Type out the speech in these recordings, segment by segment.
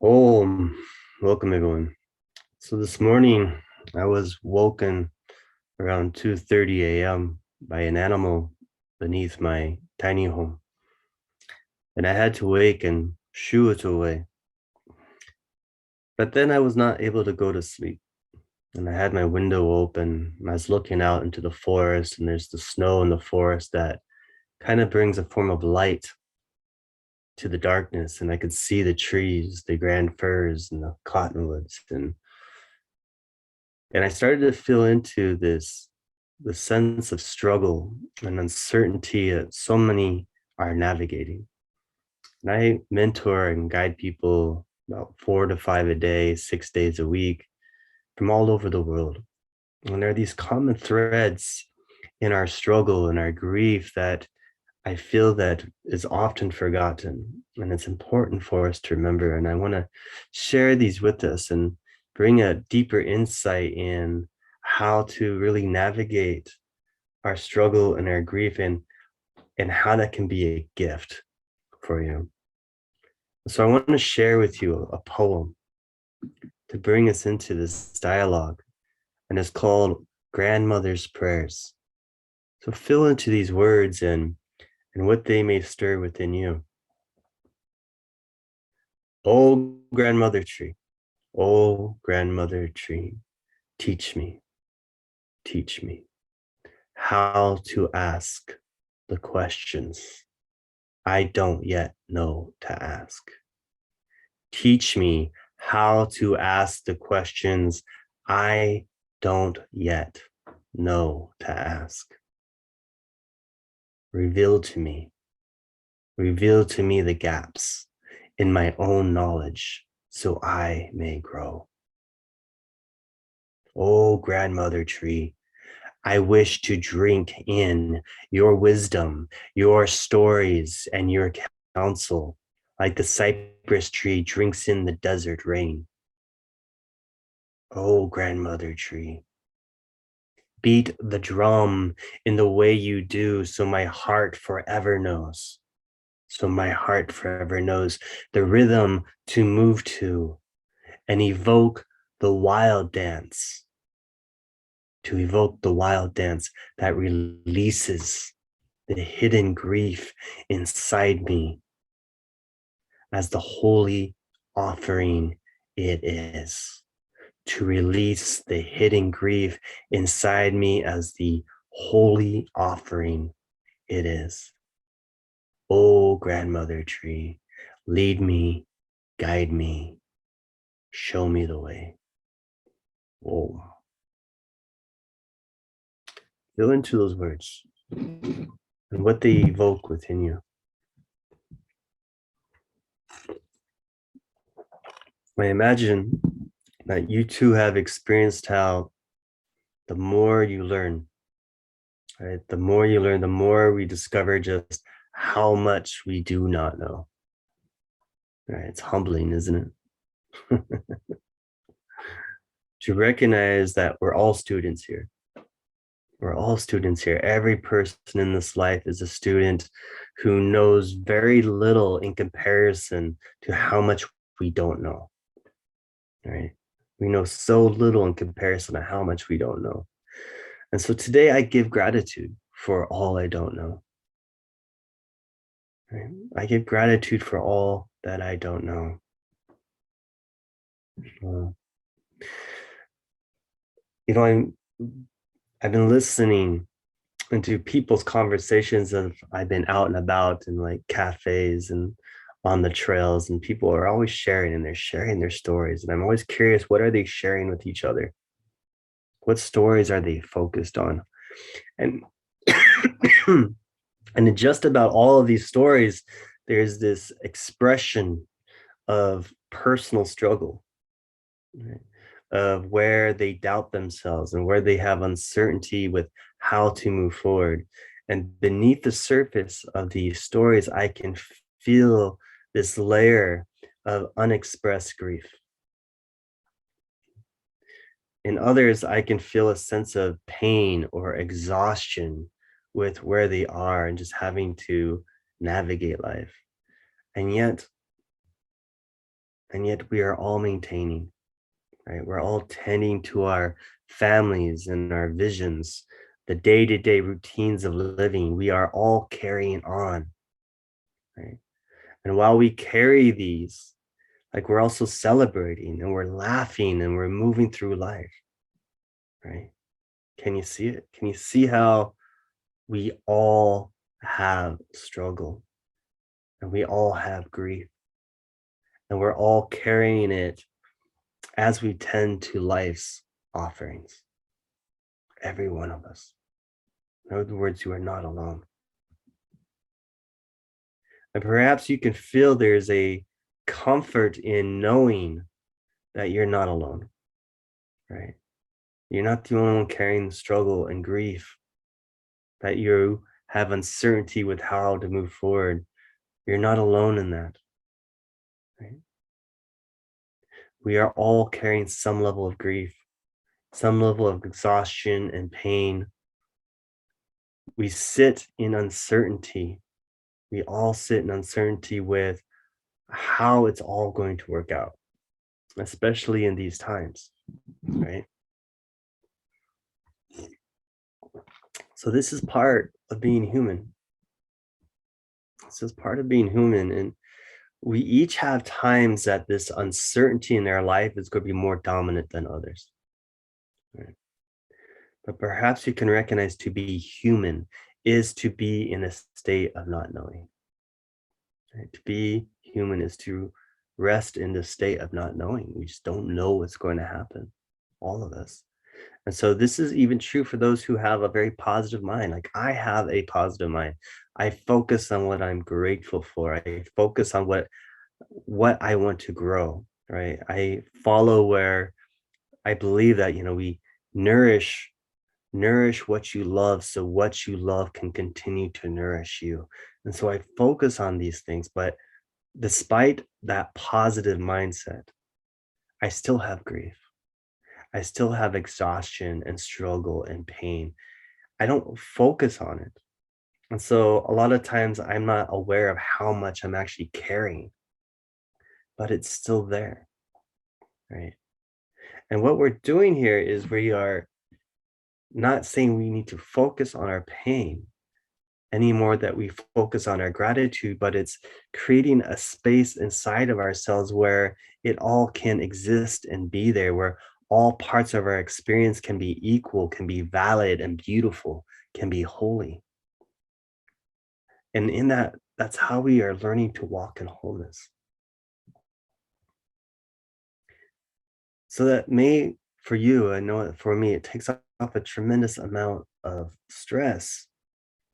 Oh, welcome everyone. So this morning I was woken around 2:30 a.m. by an animal beneath my tiny home, and I had to wake and shoo it away. But then I was not able to go to sleep, and I had my window open, and I was looking out into the forest, and there's the snow in the forest that kind of brings a form of light to the darkness, and I could see the trees, the grand firs and the cottonwoods, and I started to feel into the sense of struggle and uncertainty that so many are navigating. And I mentor and guide people about 4 to 5 a day, 6 days a week from all over the world. And there are these common threads in our struggle and our grief that I feel that is often forgotten. And it's important for us to remember. And I want to share these with us and bring a deeper insight in how to really navigate our struggle and our grief and how that can be a gift for you. So I want to share with you a poem to bring us into this dialogue, and it's called Grandmother's Prayers. So fill into these words and what they may stir within you. Oh, grandmother tree, oh, grandmother tree, teach me how to ask the questions I don't yet know to ask. Teach me how to ask the questions I don't yet know to ask. Reveal to me, reveal to me the gaps in my own knowledge so I may grow. Oh, grandmother tree, I wish to drink in your wisdom, your stories, and your counsel, like the cypress tree drinks in the desert rain. Oh, grandmother tree, beat the drum in the way you do so my heart forever knows. So my heart forever knows the rhythm to move to and evoke the wild dance, to evoke the wild dance that releases the hidden grief inside me as the holy offering it is. To release the hidden grief inside me as the holy offering it is. Oh, grandmother tree, lead me, guide me, show me the way. Oh, feel into those words and what they evoke within you. I imagine that you too have experienced how the more you learn, right? The more you learn, the more we discover just how much we do not know. Right? It's humbling, isn't it? To recognize that we're all students here. We're all students here. Every person in this life is a student who knows very little in comparison to how much we don't know. Right? We know so little in comparison to how much we don't know. And so today I give gratitude for all I don't know. Right? I give gratitude for all that I don't know. Uh, I've been listening into people's conversations of I've been out and about in like cafes and on the trails, and people are always sharing and they're sharing their stories. And I'm always curious, what are they sharing with each other? What stories are they focused on? And and in just about all of these stories, there's this expression of personal struggle, right? Of where they doubt themselves and where they have uncertainty with how to move forward. And beneath the surface of these stories, I can feel this layer of unexpressed grief. In others, I can feel a sense of pain or exhaustion with where they are and just having to navigate life. And yet, and yet we are all maintaining, right? We're all tending to our families and our visions, the day-to-day routines of living. We are all carrying on, right? And while we carry these, like we're also celebrating and we're laughing and we're moving through life, right? Can you see it? Can you see how we all have struggle and we all have grief and we're all carrying it as we tend to life's offerings? Every one of us. In other words, you are not alone. And perhaps you can feel there's a comfort in knowing that you're not alone, right? You're not the only one carrying the struggle and grief, that you have uncertainty with how to move forward. You're not alone in that, right? We are all carrying some level of grief, some level of exhaustion and pain. We sit in uncertainty. We all sit in uncertainty with how it's all going to work out, especially in these times, right? So this is part of being human. This is part of being human. And we each have times that this uncertainty in our life is going to be more dominant than others. Right? But perhaps you can recognize to be human is to be in a state of not knowing. Right? To be human is to rest in the state of not knowing. We just don't know what's going to happen, all of us. And so this is even true for those who have a very positive mind. Like I have a positive mind. I focus on what I'm grateful for. I focus on what I want to grow, right? I follow where I believe that, we nourish what you love so what you love can continue to nourish you. And so I focus on these things, but despite that positive mindset, I still have grief. I still have exhaustion and struggle and pain. I don't focus on it. And so a lot of times I'm not aware of how much I'm actually carrying, but it's still there, right? And what we're doing here is we are not saying we need to focus on our pain anymore, that we focus on our gratitude, but it's creating a space inside of ourselves where it all can exist and be there, where all parts of our experience can be equal, can be valid and beautiful, can be holy. And in that, that's how we are learning to walk in wholeness. So that may, for you, I know it for me, it takes off a tremendous amount of stress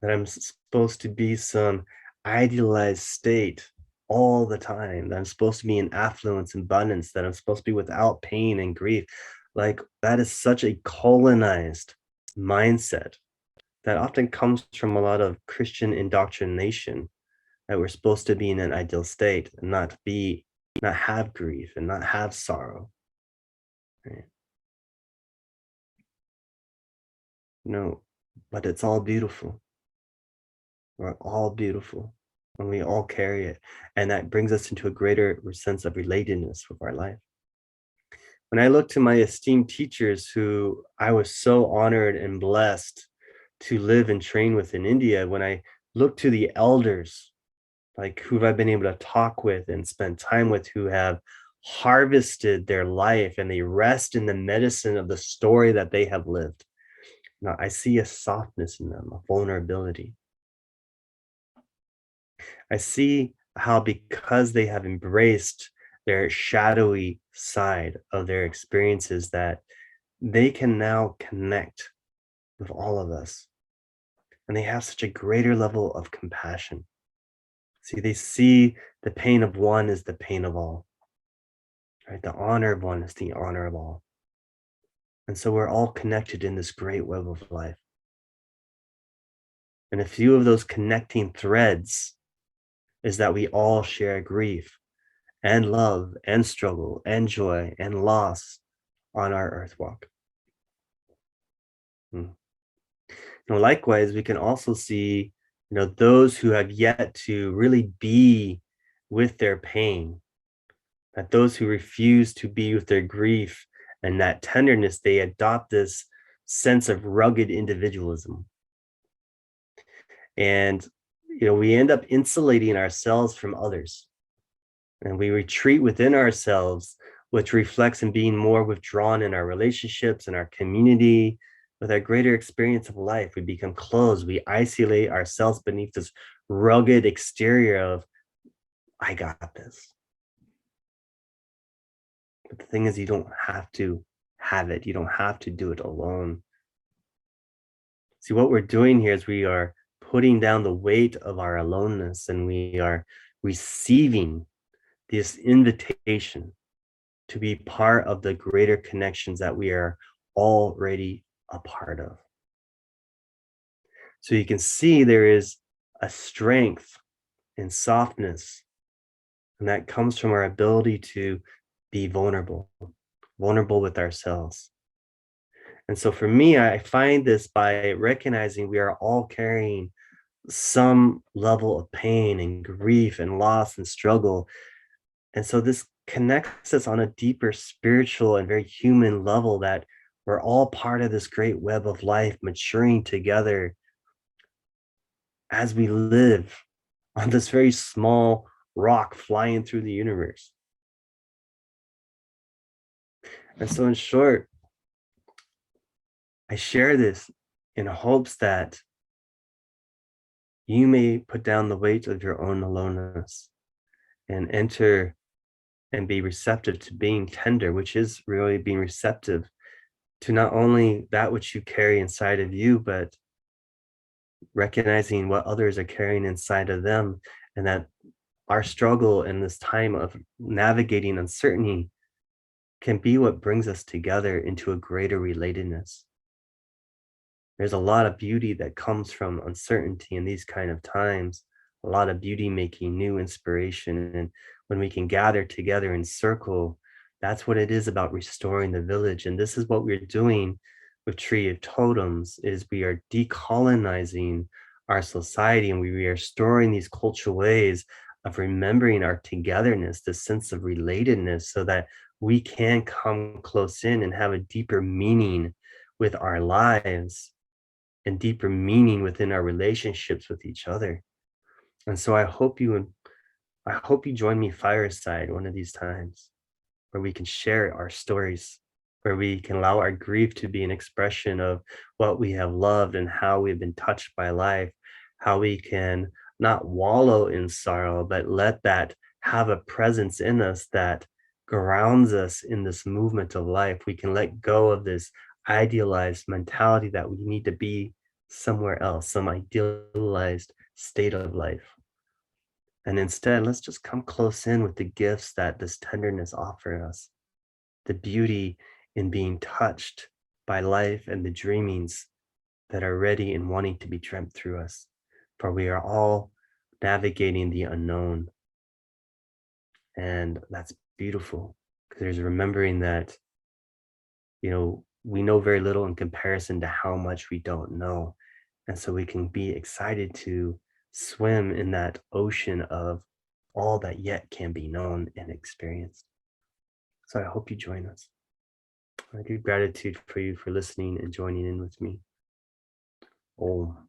that I'm supposed to be some idealized state all the time, that I'm supposed to be in affluence and abundance, that I'm supposed to be without pain and grief. Like that is such a colonized mindset that often comes from a lot of Christian indoctrination, that we're supposed to be in an ideal state and not have grief and not have sorrow. Right? No, but it's all beautiful. We're all beautiful and we all carry it. And that brings us into a greater sense of relatedness with our life. When I look to my esteemed teachers who I was so honored and blessed to live and train with in India, when I look to the elders, like who I've been able to talk with and spend time with, who have harvested their life and they rest in the medicine of the story that they have lived. Now, I see a softness in them, a vulnerability. I see how, because they have embraced their shadowy side of their experiences, that they can now connect with all of us. And they have such a greater level of compassion. See, they see the pain of one is the pain of all, right? The honor of one is the honor of all. And so we're all connected in this great web of life. And a few of those connecting threads is that we all share grief and love and struggle and joy and loss on our earth walk. Hmm. Likewise, we can also see, those who have yet to really be with their pain, That those who refuse to be with their grief and that tenderness, they adopt this sense of rugged individualism. And we end up insulating ourselves from others, and we retreat within ourselves, which reflects in being more withdrawn in our relationships and our community. With our greater experience of life, we become closed. We isolate ourselves beneath this rugged exterior of, I got this. But the thing is, you don't have to have it. You don't have to do it alone. See, what we're doing here is we are putting down the weight of our aloneness, and we are receiving this invitation to be part of the greater connections that we are already a part of. So you can see there is a strength and softness, and that comes from our ability to be vulnerable, vulnerable with ourselves. And so for me, I find this by recognizing we are all carrying some level of pain and grief and loss and struggle. And so this connects us on a deeper spiritual and very human level, that we're all part of this great web of life maturing together as we live on this very small rock flying through the universe. And so, in short, I share this in hopes that you may put down the weight of your own aloneness and enter and be receptive to being tender, which is really being receptive to not only that which you carry inside of you, but recognizing what others are carrying inside of them. And that our struggle in this time of navigating uncertainty can be what brings us together into a greater relatedness. There's a lot of beauty that comes from uncertainty in these kind of times, a lot of beauty making new inspiration. And when we can gather together in circle, that's what it is about restoring the village. And this is what we're doing with Tree of Totems, is we are decolonizing our society, and we are restoring these cultural ways of remembering our togetherness, this sense of relatedness, so that we can come close in and have a deeper meaning with our lives and deeper meaning within our relationships with each other. And so I hope you join me fireside one of these times, where we can share our stories, where we can allow our grief to be an expression of what we have loved and how we've been touched by life, how we can not wallow in sorrow, but let that have a presence in us that grounds us in this movement of life. We can let go of this idealized mentality that we need to be somewhere else, some idealized state of life. And instead, let's just come close in with the gifts that this tenderness offers us, the beauty in being touched by life and the dreamings that are ready and wanting to be dreamt through us. For we are all navigating the unknown. And that's beautiful, because there's remembering that, we know very little in comparison to how much we don't know. And so we can be excited to swim in that ocean of all that yet can be known and experienced. So I hope you join us. I do gratitude for you for listening and joining in with me. Om.